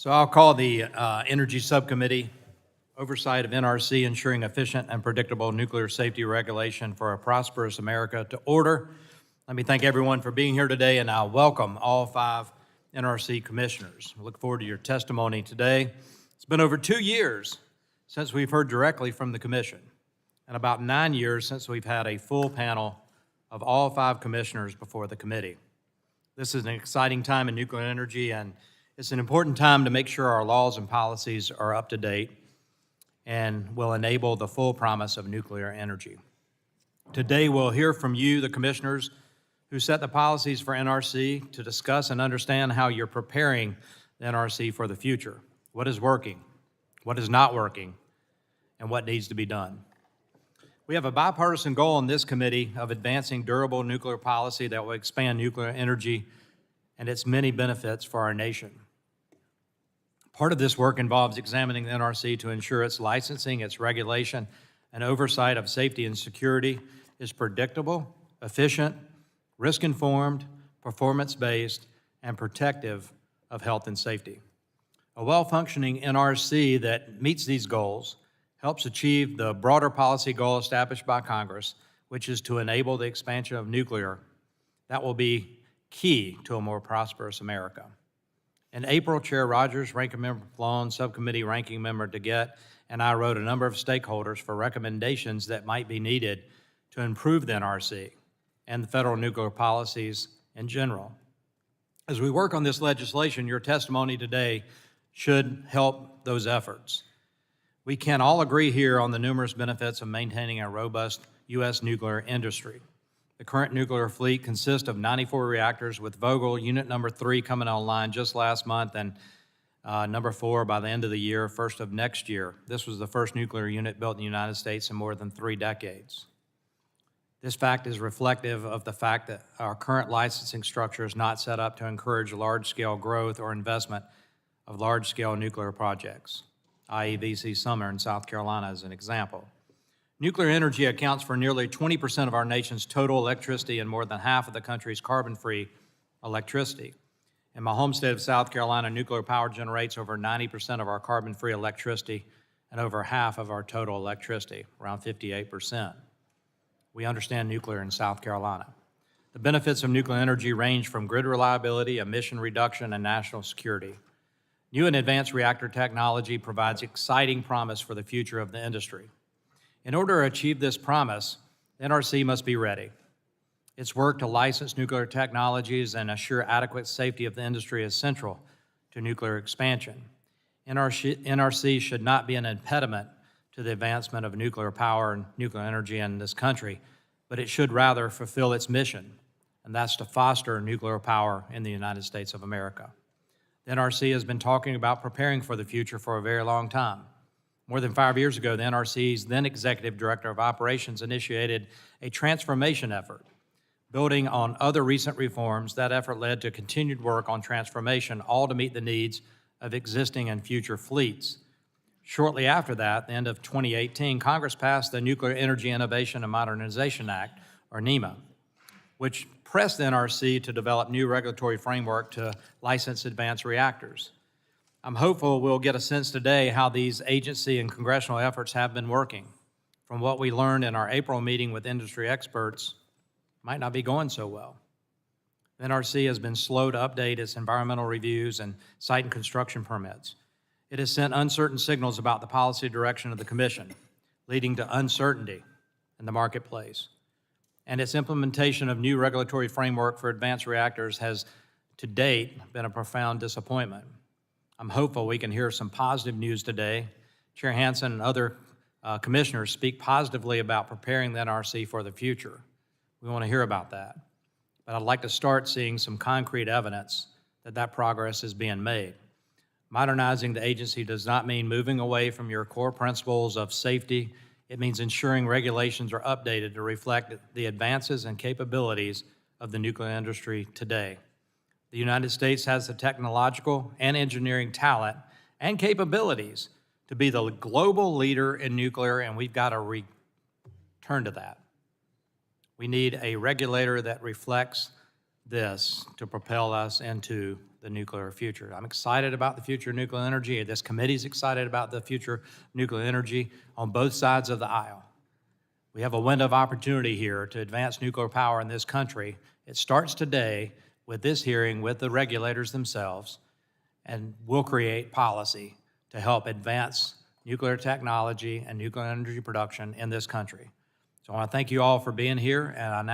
So I'll call the Energy Subcommittee Oversight of NRC Ensuring Efficient and Predictable Nuclear Safety Regulation for a Prosperous America to order. Let me thank everyone for being here today, and I'll welcome all 5 NRC commissioners. I look forward to your testimony today. It's been over 2 years since we've heard directly from the Commission, and about 9 years since we've had a full panel of all 5 commissioners before the committee. This is an exciting time in nuclear energy, and it's an important time to make sure our laws and policies are up to date and will enable the full promise of nuclear energy. Today, we'll hear from you, the commissioners, who set the policies for NRC, to discuss and understand how you're preparing the NRC for the future. What is working, what is not working, and what needs to be done. We have a bipartisan goal in this committee of advancing durable nuclear policy that will expand nuclear energy and its many benefits for our nation. Part of this work involves examining the NRC to ensure its licensing, its regulation, and oversight of safety and security is predictable, efficient, risk-informed, performance-based, and protective of health and safety. A well-functioning NRC that meets these goals helps achieve the broader policy goal established by Congress, which is to enable the expansion of nuclear. That will be key to a more prosperous America. In April, Chair Rodgers, Ranking Member Pallone, Subcommittee Ranking Member DeGette, and I wrote a number of stakeholders for recommendations that might be needed to improve the NRC and the federal nuclear policies in general. As we work on this legislation, your testimony today should help those efforts. We can all agree here on the numerous benefits of maintaining a robust U.S. nuclear industry. The current nuclear fleet consists of 94 reactors, with Vogtle Unit Number 3 coming online just last month, and Number 4 by the end of the year, first of next year. This was the first nuclear unit built in the United States in more than 3 decades. This fact is reflective of the fact that our current licensing structure is not set up to encourage large-scale growth or investment of large-scale nuclear projects, i.e. VC Summer in South Carolina as an example. Nuclear energy accounts for nearly 20% of our nation's total electricity and more than half of the country's carbon-free electricity. In my home state of South Carolina, nuclear power generates over 90% of our carbon-free electricity and over half of our total electricity, around 58%. We understand nuclear in South Carolina. The benefits of nuclear energy range from grid reliability, emission reduction, and national security. New and advanced reactor technology provides exciting promise for the future of the industry. In order to achieve this promise, the NRC must be ready. Its work to license nuclear technologies and assure adequate safety of the industry is central to nuclear expansion. NRC should not be an impediment to the advancement of nuclear power and nuclear energy in this country, but it should rather fulfill its mission, and that's to foster nuclear power in the United States of America. The NRC has been talking about preparing for the future for a very long time. More than 5 years ago, the NRC's then Executive Director of Operations initiated a transformation effort. Building on other recent reforms, that effort led to continued work on transformation, all to meet the needs of existing and future fleets. Shortly after that, the end of 2018, Congress passed the Nuclear Energy Innovation and Modernization Act, or NEMA, which pressed the NRC to develop new regulatory framework to license advanced reactors. I'm hopeful we'll get a sense today how these agency and congressional efforts have been working. From what we learned in our April meeting with industry experts, might not be going so well. The NRC has been slow to update its environmental reviews and site and construction permits. It has sent uncertain signals about the policy direction of the Commission, leading to uncertainty in the marketplace. And its implementation of new regulatory framework for advanced reactors has, to date, been a profound disappointment. I'm hopeful we can hear some positive news today. Chair Hansen and other commissioners speak positively about preparing the NRC for the future. We want to hear about that. But I'd like to start seeing some concrete evidence that that progress is being made. Modernizing the agency does not mean moving away from your core principles of safety. It means ensuring regulations are updated to reflect the advances and capabilities of the nuclear industry today. The United States has the technological and engineering talent and capabilities to be the global leader in nuclear, and we've got to return to that. We need a regulator that reflects this to propel us into the nuclear future. I'm excited about the future of nuclear energy. This committee's excited about the future of nuclear energy on both sides of the aisle. We have a window of opportunity here to advance nuclear power in this country. It starts today with this hearing with the regulators themselves, and we'll create policy to help advance nuclear technology and nuclear energy production in this country. So I want to thank you all for being here, and I now